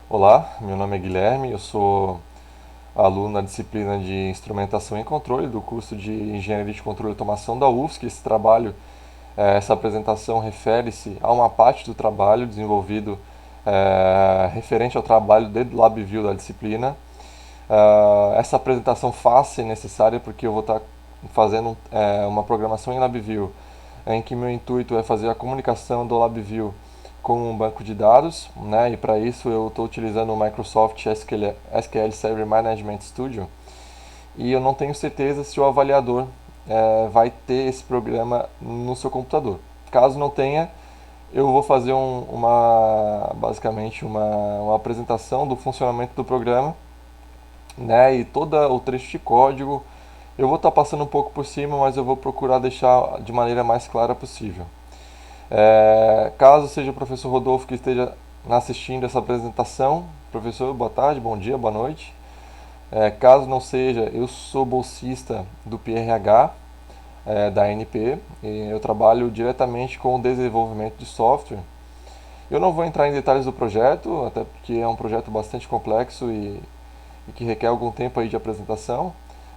Olá, meu nome é Guilherme, eu sou aluno na disciplina de Instrumentação e Controle do curso de Engenharia de Controle e Automação da UFSC. Essa apresentação refere-se a uma parte do trabalho desenvolvido referente ao trabalho de LabVIEW da disciplina. Essa apresentação fácil é necessária porque eu vou estar fazendo uma programação em LabVIEW, em que meu intuito é fazer a comunicação do LabVIEW com um banco de dados, né? E para isso eu estou utilizando o Microsoft SQL Server Management Studio, e eu não tenho certeza se o avaliador vai ter esse programa no seu computador. Caso não tenha, eu vou fazer basicamente uma apresentação do funcionamento do programa, né? E todo o trecho de código eu vou estar passando um pouco por cima, mas eu vou procurar deixar de maneira mais clara possível. Caso seja o professor Rodolfo que esteja assistindo essa apresentação, professor, boa tarde, bom dia, boa noite. Caso não seja, eu sou bolsista do PRH, da ANP, e eu trabalho diretamente com o desenvolvimento de software. Eu não vou entrar em detalhes do projeto, até porque é um projeto bastante complexo e que requer algum tempo aí de apresentação,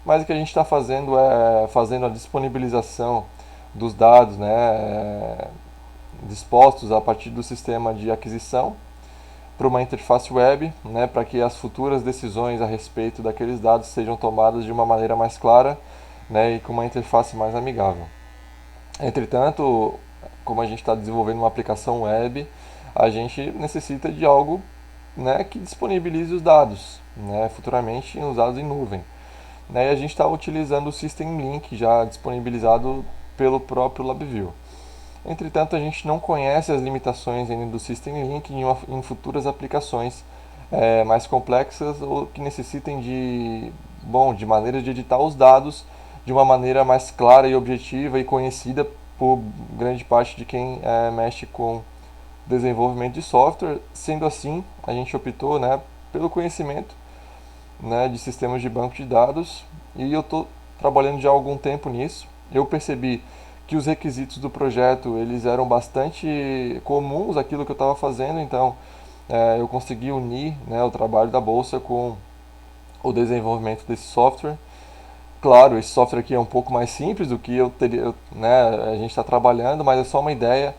mas o que a gente está fazendo é fazendo a disponibilização dos dados, né, dispostos a partir do sistema de aquisição para uma interface web, né, para que as futuras decisões a respeito daqueles dados sejam tomadas de uma maneira mais clara, né, e com uma interface mais amigável. Entretanto, como a gente está desenvolvendo uma aplicação web, a gente necessita de algo, né, que disponibilize os dados, né, futuramente usados em nuvem. Né, e a gente está utilizando o System Link já disponibilizado pelo próprio LabVIEW. Entretanto, a gente não conhece as limitações ainda do System Link em futuras aplicações mais complexas ou que necessitem de maneiras de editar os dados de uma maneira mais clara e objetiva e conhecida por grande parte de quem mexe com desenvolvimento de software. Sendo assim, a gente optou, né, pelo conhecimento, né, de sistemas de banco de dados, e eu estou trabalhando já há algum tempo nisso. Eu percebi que os requisitos do projeto eles eram bastante comuns àquilo que eu estava fazendo, então eu consegui unir, né, o trabalho da bolsa com o desenvolvimento desse software. Claro, esse software aqui é um pouco mais simples do que eu teria, né, a gente está trabalhando, mas é só uma ideia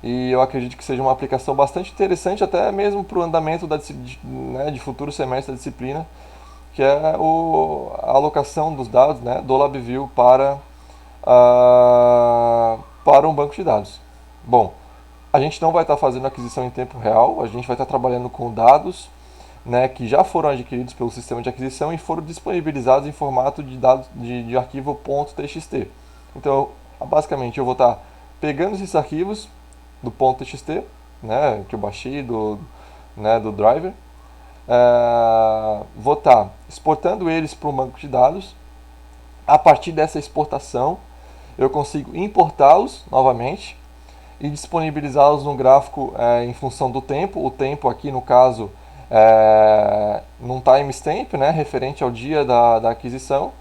e eu acredito que seja uma aplicação bastante interessante até mesmo para o andamento né, de futuro semestre da disciplina, que é a alocação dos dados, né, do LabVIEW para um banco de dados. Bom, a gente não vai estar fazendo aquisição em tempo real, a gente vai estar trabalhando com dados, né, que já foram adquiridos pelo sistema de aquisição e foram disponibilizados em formato de dados de arquivo .txt. Então, basicamente, eu vou estar pegando esses arquivos do .txt, né, que eu baixei do driver, vou estar exportando eles para um banco de dados. A partir dessa exportação, eu consigo importá-los novamente e disponibilizá-los no gráfico em função do tempo. O tempo aqui, no caso, num timestamp, né, referente ao dia da aquisição.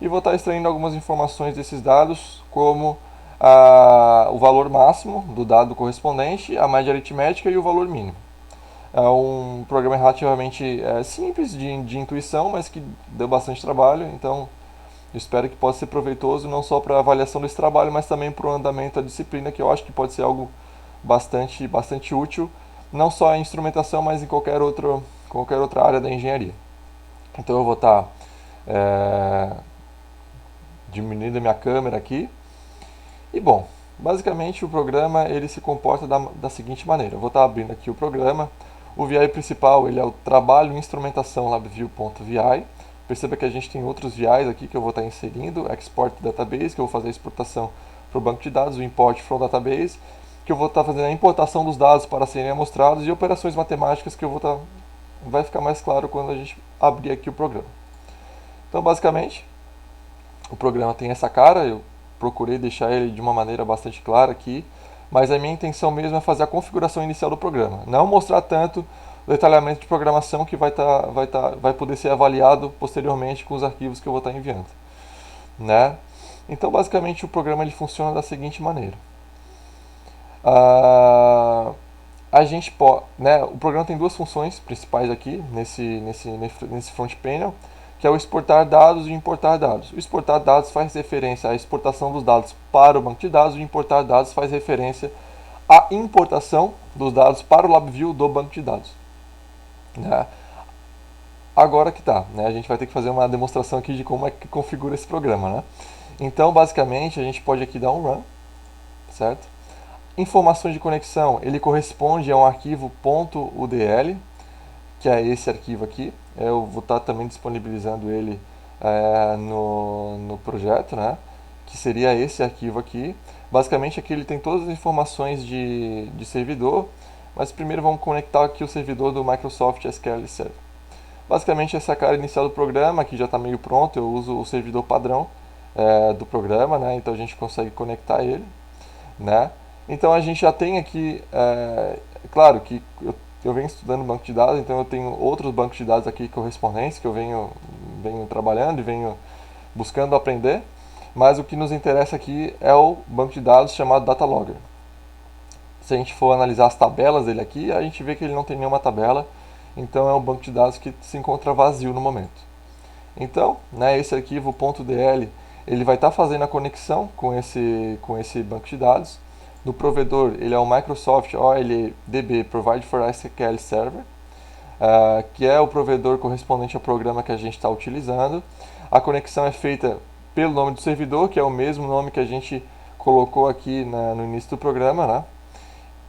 E vou estar extraindo algumas informações desses dados, como o valor máximo do dado correspondente, a média aritmética e o valor mínimo. É um programa relativamente simples de intuição, mas que deu bastante trabalho, então espero que possa ser proveitoso não só para a avaliação desse trabalho, mas também para o andamento da disciplina, que eu acho que pode ser algo bastante útil, não só em instrumentação, mas em qualquer outra área da engenharia. Então eu vou estar diminuindo a minha câmera aqui. E bom, basicamente o programa ele se comporta da seguinte maneira. Eu vou estar abrindo aqui o programa. O VI principal ele é o trabalho instrumentação LabVIEW.vi. Perceba que a gente tem outros VIs aqui que eu vou estar inserindo. Export Database, que eu vou fazer a exportação para o banco de dados. O Import from Database, que eu vou estar fazendo a importação dos dados para serem amostrados. E operações matemáticas que eu vou estar... vai ficar mais claro quando a gente abrir aqui o programa. Então, basicamente, o programa tem essa cara. Eu procurei deixar ele de uma maneira bastante clara aqui, mas a minha intenção mesmo é fazer a configuração inicial do programa, não mostrar tanto o detalhamento de programação que vai poder ser avaliado posteriormente com os arquivos que eu vou estar enviando, né? Então, basicamente, o programa ele funciona da seguinte maneira. a gente pode, né, o programa tem duas funções principais aqui nesse front panel, que é o exportar dados e o importar dados. O exportar dados faz referência à exportação dos dados para o banco de dados, o importar dados faz referência à importação dos dados para o LabVIEW do banco de dados. Né? Agora que tá, né, a gente vai ter que fazer uma demonstração aqui de como é que configura esse programa. Né? Então, basicamente, a gente pode aqui dar um run, certo? Informações de conexão, ele corresponde a um arquivo .udl, que é esse arquivo aqui. Eu vou estar também disponibilizando ele no projeto, né? Que seria esse arquivo aqui. Basicamente aqui ele tem todas as informações de servidor, mas primeiro vamos conectar aqui o servidor do Microsoft SQL Server. Basicamente essa é a cara inicial do programa, aqui já está meio pronto, eu uso o servidor padrão do programa, né? Então a gente consegue conectar ele, né? Então a gente já tem aqui, claro que eu venho estudando banco de dados, então eu tenho outros bancos de dados aqui correspondentes que eu venho trabalhando e venho buscando aprender, mas o que nos interessa aqui é o banco de dados chamado Datalogger. Se a gente for analisar as tabelas dele aqui, a gente vê que ele não tem nenhuma tabela, então é um banco de dados que se encontra vazio no momento. Então, né, esse arquivo .dl ele vai estar fazendo a conexão com esse banco de dados. No provedor, ele é o Microsoft OLDB Provide for SQL Server, que é o provedor correspondente ao programa que a gente está utilizando. A conexão é feita pelo nome do servidor, que é o mesmo nome que a gente colocou aqui no início do programa, né?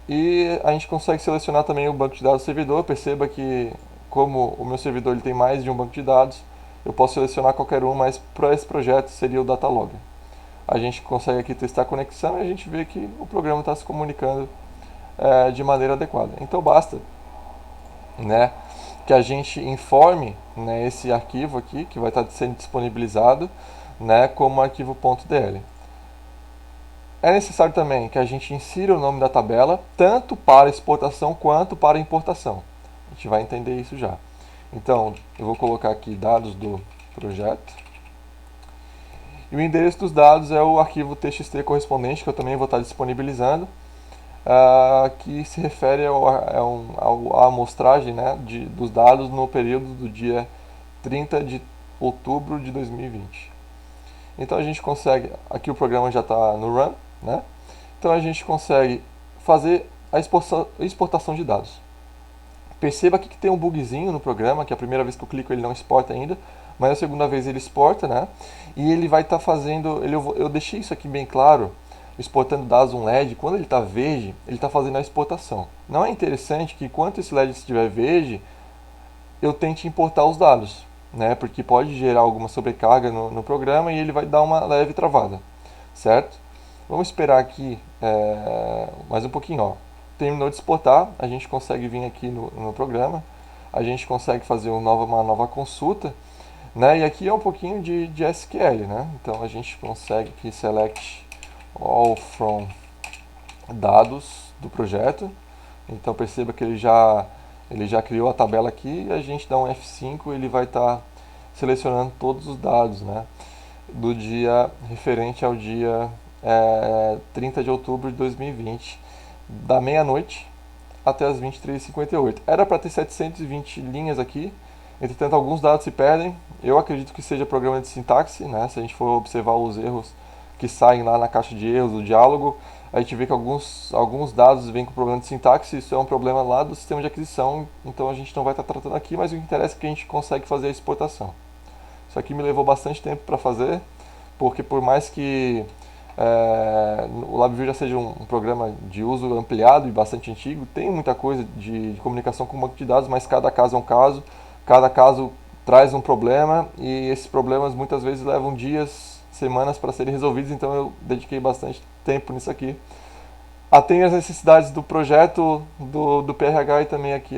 E a gente consegue selecionar também o banco de dados do servidor. Perceba que, como o meu servidor ele tem mais de um banco de dados, eu posso selecionar qualquer um, mas para esse projeto seria o Datalogger. A gente consegue aqui testar a conexão e a gente vê que o programa está se comunicando de maneira adequada. Então basta, né, que a gente informe, né, esse arquivo aqui, que vai estar sendo disponibilizado, né, como arquivo .dl. É necessário também que a gente insira o nome da tabela, tanto para exportação quanto para importação. A gente vai entender isso já. Então, eu vou colocar aqui dados do projeto. E o endereço dos dados é o arquivo txt correspondente, que eu também vou estar disponibilizando, que se refere à amostragem, né, dos dados no período do dia 30 de outubro de 2020. Então a gente consegue, aqui o programa já está no run, né? Então a gente consegue fazer a exportação de dados. Perceba aqui que tem um bugzinho no programa, que a primeira vez que eu clico ele não exporta ainda, mas a segunda vez ele exporta, né? E ele vai estar fazendo, eu deixei isso aqui bem claro, exportando dados um LED, quando ele está verde, ele está fazendo a exportação. Não é interessante que enquanto esse LED estiver verde, eu tente importar os dados, né? Porque pode gerar alguma sobrecarga no programa e ele vai dar uma leve travada, certo? Vamos esperar aqui mais um pouquinho, ó. Terminou de exportar, a gente consegue vir aqui no programa, a gente consegue fazer uma nova consulta, né? E aqui é um pouquinho de SQL, né? Então a gente consegue aqui select all from dados do projeto. Então perceba que ele já criou a tabela aqui e a gente dá um F5 e ele vai estar selecionando todos os dados, né? Do dia referente ao dia 30 de outubro de 2020, da meia-noite até as 23h58. Era para ter 720 linhas aqui, entretanto alguns dados se perdem. Eu acredito que seja programa de sintaxe, né? Se a gente for observar os erros que saem lá na caixa de erros do diálogo, a gente vê que alguns dados vêm com problema de sintaxe. Isso é um problema lá do sistema de aquisição, então a gente não vai estar tratando aqui, mas o que interessa é que a gente consegue fazer a exportação. Isso aqui me levou bastante tempo para fazer, porque por mais que o LabVIEW já seja um programa de uso ampliado e bastante antigo, tem muita coisa de comunicação com o banco de dados, mas cada caso é um caso, cada caso traz um problema e esses problemas muitas vezes levam dias, semanas para serem resolvidos, então eu dediquei bastante tempo nisso aqui. Atende às necessidades do projeto, do PRH e também aqui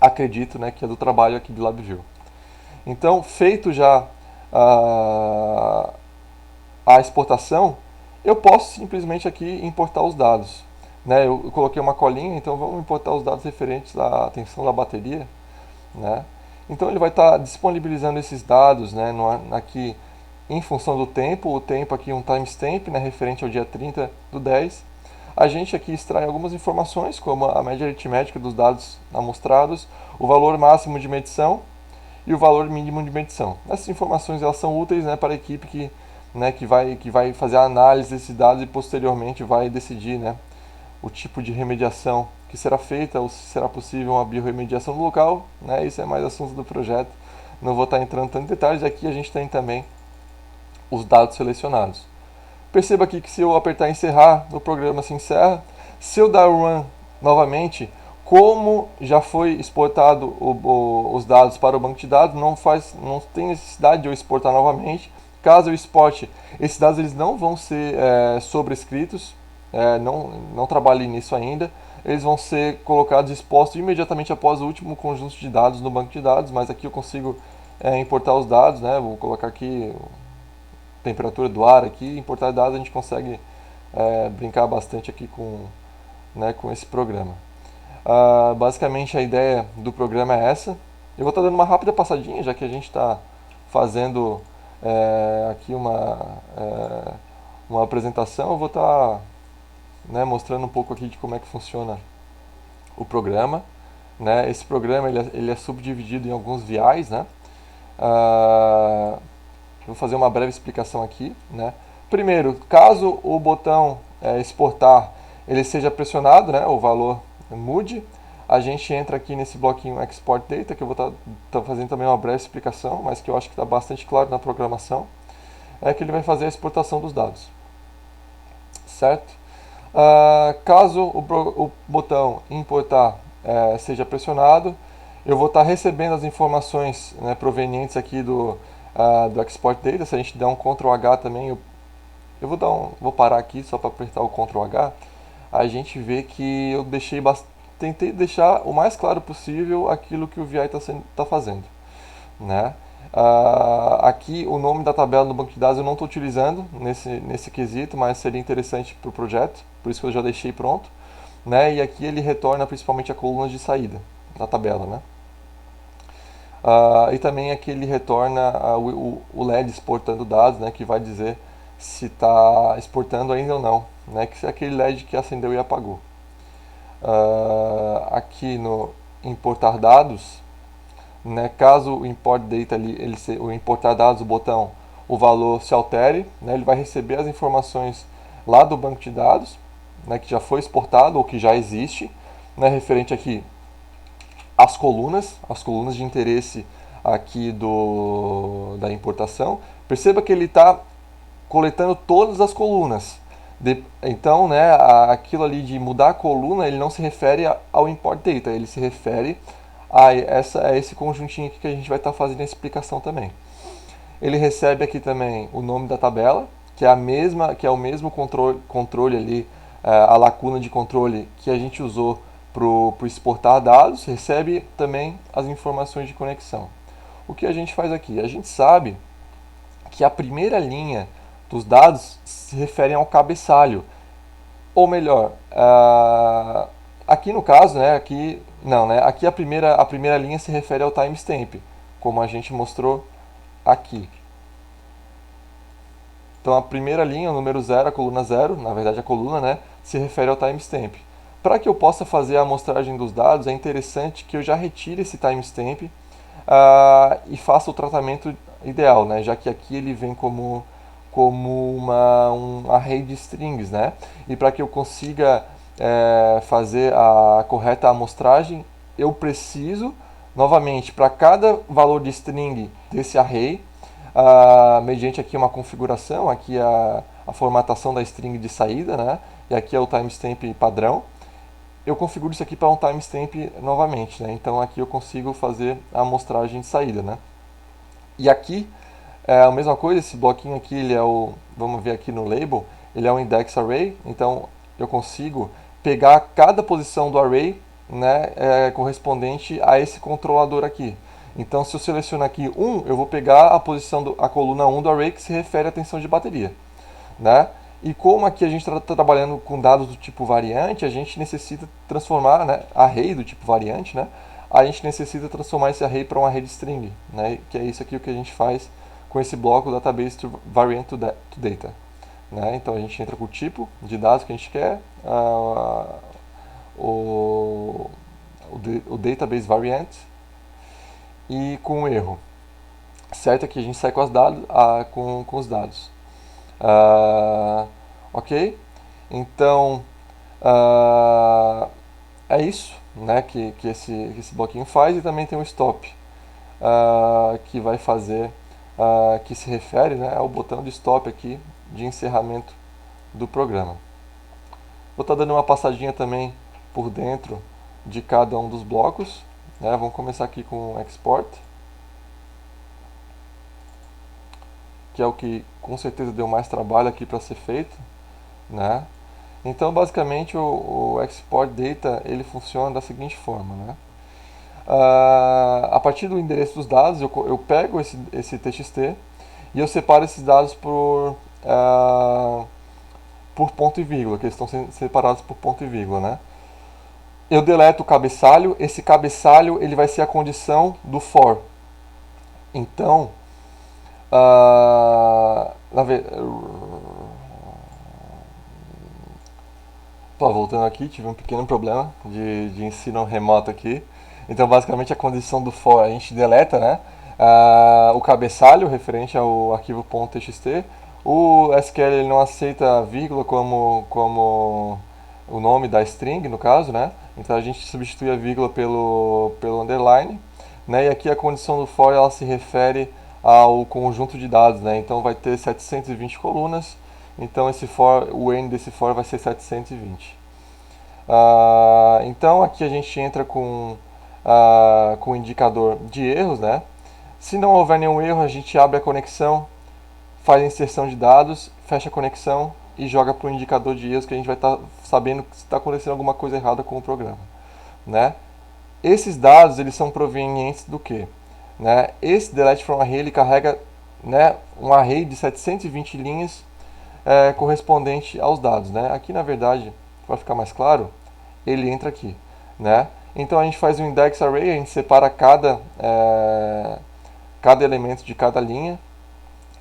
acredito, né, que é do trabalho aqui do LabVIEW. Então, feito já a exportação, eu posso simplesmente aqui importar os dados. Né? Eu coloquei uma colinha, então vamos importar os dados referentes à tensão da bateria. Né? Então ele vai estar disponibilizando esses dados, né, aqui em função do tempo, o tempo aqui um timestamp, né, referente ao dia 30 do 10. a gente aqui extrai algumas informações, como a média aritmética dos dados amostrados, o valor máximo de medição e o valor mínimo de medição. Essas informações elas são úteis, né, para a equipe que vai fazer a análise desses dados e posteriormente vai decidir, né, o tipo de remediação que será feita ou se será possível uma biorremediação no local. Né, isso é mais assunto do projeto. Não vou estar entrando tanto em detalhes. Aqui a gente tem também os dados selecionados. Perceba aqui que se eu apertar encerrar, o programa se encerra. Se eu dar run novamente, como já foi exportado os dados para o banco de dados, não tem necessidade de eu exportar novamente. Caso eu exporte, esses dados eles não vão ser sobrescritos, não trabalhei nisso ainda. Eles vão ser colocados expostos imediatamente após o último conjunto de dados no banco de dados, mas aqui eu consigo importar os dados, né? Vou colocar aqui temperatura do ar aqui, importar dados, a gente consegue brincar bastante aqui com esse programa. Basicamente a ideia do programa é essa. Eu vou estar dando uma rápida passadinha, já que a gente está fazendo aqui uma apresentação. Eu vou estar mostrando um pouco aqui de como é que funciona o programa. Né? Esse programa ele é subdividido em alguns viais, né? Vou fazer uma breve explicação aqui. Né? Primeiro, caso o botão exportar ele seja pressionado, né, o valor mude, a gente entra aqui nesse bloquinho Export Data, que eu vou estar fazendo também uma breve explicação, mas que eu acho que está bastante claro na programação, que ele vai fazer a exportação dos dados. Certo? Caso o botão importar seja pressionado, eu vou estar recebendo as informações, né, provenientes aqui do Export Data. Se a gente der um Ctrl H também, eu vou parar aqui só para apertar o Ctrl H, a gente vê que eu tentei deixar o mais claro possível aquilo que o VI está fazendo. Né? Aqui o nome da tabela no banco de dados eu não estou utilizando nesse quesito, mas seria interessante para o projeto, por isso que eu já deixei pronto. Né? E aqui ele retorna principalmente a coluna de saída da tabela. Né? E também aqui ele retorna o LED exportando dados, né, que vai dizer se está exportando ainda ou não, né, que é aquele LED que acendeu e apagou. Aqui no importar dados, né, caso o import data o importar dados, o botão, o valor se altere, né, ele vai receber as informações lá do banco de dados, né, que já foi exportado ou que já existe, né, referente aqui as colunas de interesse aqui da importação. Perceba que ele está coletando todas as colunas. Então, né, aquilo ali de mudar a coluna, ele não se refere ao import data, ele se refere a esse conjuntinho aqui que a gente vai estar fazendo a explicação também. Ele recebe aqui também o nome da tabela, que é o mesmo controle ali, a lacuna de controle que a gente usou para o exportar dados, recebe também as informações de conexão. O que a gente faz aqui? A gente sabe que a primeira linha dos dados se referem ao cabeçalho. Ou melhor, aqui no caso, né, aqui a primeira linha se refere ao timestamp, como a gente mostrou aqui. Então a primeira linha, o número 0, a coluna 0, na verdade a coluna, né, se refere ao timestamp. Para que eu possa fazer a amostragem dos dados, é interessante que eu já retire esse timestamp e faça o tratamento ideal, né? Já que aqui ele vem como um array de strings. Né? E para que eu consiga fazer a correta amostragem, eu preciso, novamente, para cada valor de string desse array, mediante aqui uma configuração, aqui a formatação da string de saída, né? E aqui é o timestamp padrão. Eu configuro isso aqui para um timestamp novamente, né? Então aqui eu consigo fazer a amostragem de saída, né? E aqui é a mesma coisa, esse bloquinho aqui, ele é vamos ver aqui no label, ele é um index array, então eu consigo pegar cada posição do array, né, correspondente a esse controlador aqui. Então se eu selecionar aqui 1, eu vou pegar a coluna 1 do array que se refere à tensão de bateria, né? E como aqui a gente está trabalhando com dados do tipo variante, a gente necessita transformar, né, array do tipo variante, né, a gente necessita transformar esse array para um array de string, né, que é isso aqui o que a gente faz com esse bloco database to variant to data. né? Então a gente entra com o tipo de dados que a gente quer, o, o database variant e com o erro. Certo? Aqui a gente sai com, com os dados. Ok? Então, é isso, né, que esse bloquinho faz, e também tem o stop, que vai fazer, que se refere, né, ao botão de stop aqui de encerramento do programa. Vou estar dando uma passadinha também por dentro de cada um dos blocos, né. Vamos começar aqui com o export, que é o que com certeza deu mais trabalho aqui para ser feito, né. Então, basicamente, o export data ele funciona da seguinte forma, né. A partir do endereço dos dados, eu pego esse TXT e eu separo esses dados por ponto e vírgula, que eles estão separados por ponto e vírgula, né? Eu deleto o cabeçalho, esse cabeçalho ele vai ser a condição do for. Então, voltando aqui, tive um pequeno problema de ensino remoto aqui. Então, basicamente, a condição do for a gente deleta, né? O cabeçalho referente ao arquivo .txt. O SQL ele não aceita vírgula como o nome da string, no caso, né? Então a gente substitui a vírgula pelo underline, né? E aqui a condição do for ela se refere ao conjunto de dados, né? Então vai ter 720 colunas. Então esse for, o n desse for vai ser 720. Então aqui a gente entra com o indicador de erros, né? Se não houver nenhum erro, a gente abre a conexão, faz a inserção de dados, fecha a conexão e joga para o indicador de erros, que a gente vai estar sabendo se está acontecendo alguma coisa errada com o programa, né? Esses dados eles são provenientes do que? Né? Esse delete from array ele carrega, né, um array de 720 linhas correspondente aos dados, né? Aqui na verdade, para ficar mais claro, ele entra aqui, né? Então a gente faz um index array, a gente separa cada elemento de cada linha.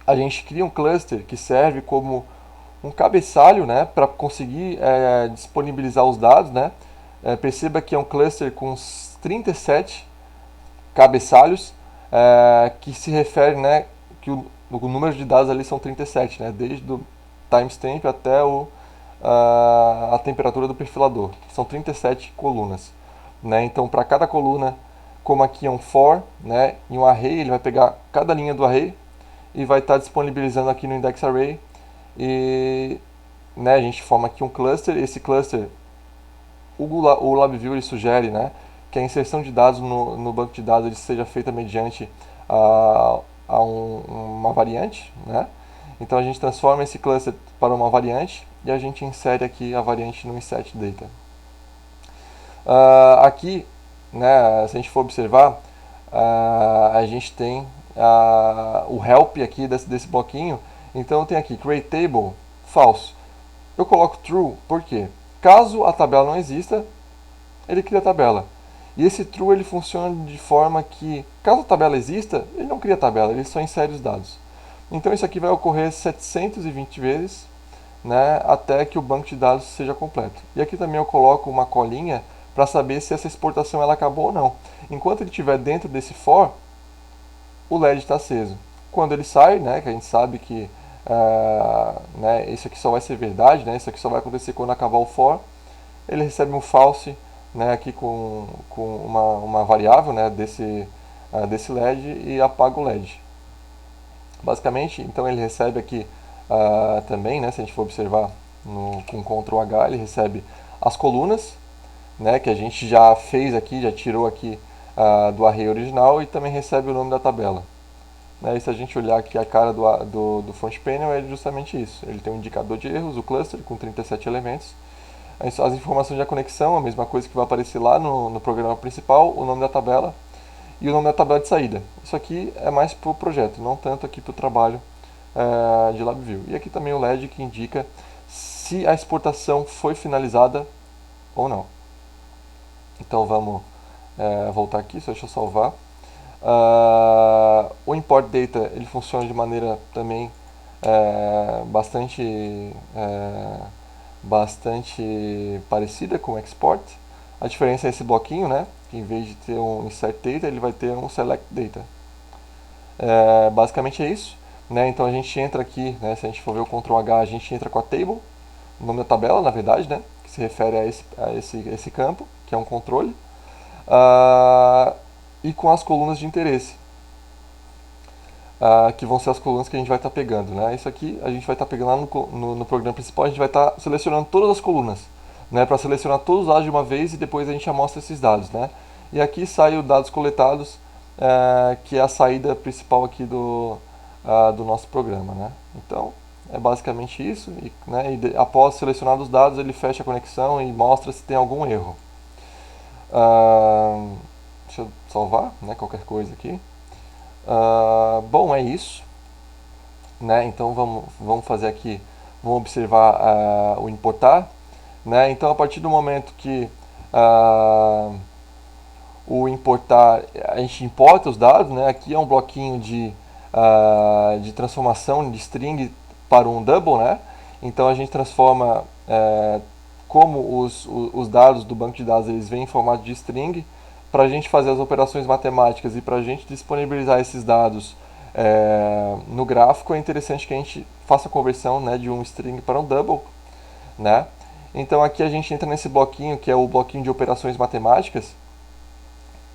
A gente cria um cluster que serve como um cabeçalho, né, para conseguir disponibilizar os dados, né? Perceba que é um cluster com 37 cabeçalhos, que se refere, né, que o número de dados ali são 37, né, desde o timestamp até a temperatura do perfilador. São 37 colunas, né? Então, para cada coluna, como aqui é um for, né, em um array, ele vai pegar cada linha do array e vai estar disponibilizando aqui no index array. E, né, a gente forma aqui um cluster. Esse cluster, o LabVIEW ele sugere, né, que a inserção de dados no banco de dados ele seja feita mediante uma variante, né? Então a gente transforma esse cluster para uma variante e a gente insere aqui a variante no inset data. Aqui, né, se a gente for observar, a gente tem o help aqui desse bloquinho. Então tem aqui create table, false. Eu coloco true, por quê? Caso a tabela não exista, ele cria a tabela. E esse true ele funciona de forma que, caso a tabela exista, ele não cria a tabela, ele só insere os dados. Então isso aqui vai ocorrer 720 vezes, né, até que o banco de dados seja completo. E aqui também eu coloco uma colinha para saber se essa exportação ela acabou ou não. Enquanto ele estiver dentro desse for, o LED está aceso. Quando ele sai, né, que a gente sabe que né, isso aqui só vai ser verdade, né, isso aqui só vai acontecer quando acabar o for, ele recebe um false, né, aqui com uma variável, né, desse LED e apaga o LED. Basicamente, então ele recebe aqui também, né, se a gente for observar com Ctrl H, ele recebe as colunas, né, que a gente já fez aqui, já tirou aqui do array original, e também recebe o nome da tabela. Né, e se a gente olhar aqui a cara do front panel, é justamente isso. Ele tem um indicador de erros, o cluster com 37 elementos, as informações da conexão, a mesma coisa que vai aparecer lá no programa principal, o nome da tabela e o nome da tabela de saída. Isso aqui é mais para o projeto, não tanto aqui para o trabalho de LabVIEW. E aqui também o LED que indica se a exportação foi finalizada ou não. Então vamos voltar aqui, só deixa eu salvar. O import data ele funciona de maneira também é, bastante parecida com o export. A diferença é esse bloquinho, né? Que em vez de ter um insert data, ele vai ter um select data. Basicamente é isso. Né? Então a gente entra aqui, né? Se a gente for ver o Ctrl H, a gente entra com a table, o nome da tabela, na verdade, né? Que se refere a esse campo, que é um controle, e com as colunas de interesse, que vão ser as colunas que a gente vai estar pegando. Né? Isso aqui a gente vai estar pegando lá no programa principal, a gente vai estar selecionando todas as colunas, né? Para selecionar todos os dados de uma vez e depois a gente amostra esses dados. Né? E aqui sai os dados coletados, que é a saída principal aqui do nosso programa. Né? Então, é basicamente isso. E, né, após selecionar os dados, ele fecha a conexão e mostra se tem algum erro. Deixa eu salvar, né, qualquer coisa aqui. Bom, é isso. Né? Então vamos fazer aqui, vamos observar o importar. Né? Então a partir do momento que o importar, a gente importa os dados, né? Aqui é um bloquinho de transformação de string para um double, né? Então a gente transforma como os dados do banco de dados eles vêm em formato de string, para a gente fazer as operações matemáticas e para a gente disponibilizar esses dados no gráfico, é interessante que a gente faça a conversão, né, de um string para um double. Né? Então aqui a gente entra nesse bloquinho que é o bloquinho de operações matemáticas,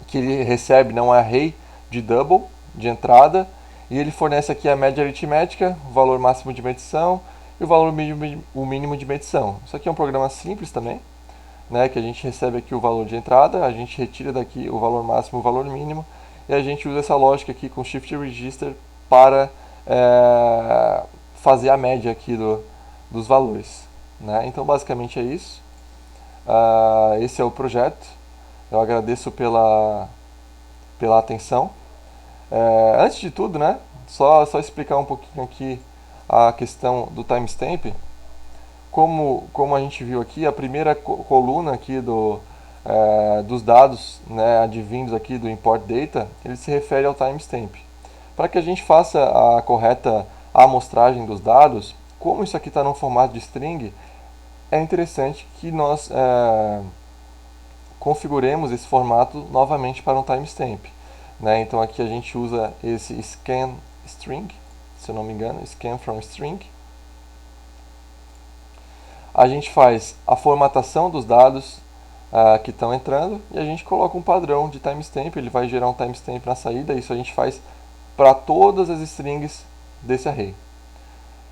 que ele recebe, né, um array de double de entrada, e ele fornece aqui a média aritmética, o valor máximo de medição e o mínimo de medição. Isso aqui é um programa simples também, né, que a gente recebe aqui o valor de entrada, a gente retira daqui o valor máximo e o valor mínimo, e a gente usa essa lógica aqui com Shift Register para fazer a média aqui dos valores. Né? Então basicamente é isso. Esse é o projeto. Eu agradeço pela atenção. Antes de tudo, né, só explicar um pouquinho aqui a questão do timestamp. Como a gente viu aqui, a primeira coluna aqui dos dados, né, advindos aqui do import data, ele se refere ao timestamp. Para que a gente faça a correta amostragem dos dados, como isso aqui está no formato de string, é interessante que nós configuremos esse formato novamente para um timestamp. Né? Então aqui a gente usa esse scan string, se eu não me engano, scan from string. A gente faz a formatação dos dados que estão entrando e a gente coloca um padrão de timestamp, ele vai gerar um timestamp na saída, isso a gente faz para todas as strings desse array.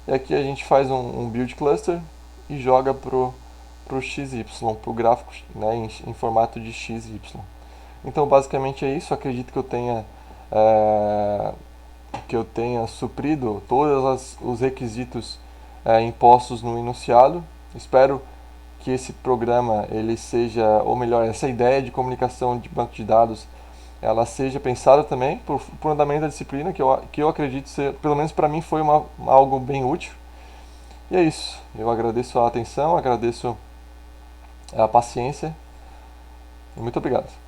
E aqui a gente faz um build cluster e joga para o XY, para o gráfico, né, em formato de XY. Então basicamente é isso, acredito que eu tenha suprido todos os requisitos impostos no enunciado. Espero que esse programa ele seja, ou melhor, essa ideia de comunicação de banco de dados, ela seja pensada também por andamento da disciplina, que eu acredito ser, pelo menos para mim, foi algo bem útil. E é isso. Eu agradeço a atenção, agradeço a paciência e muito obrigado.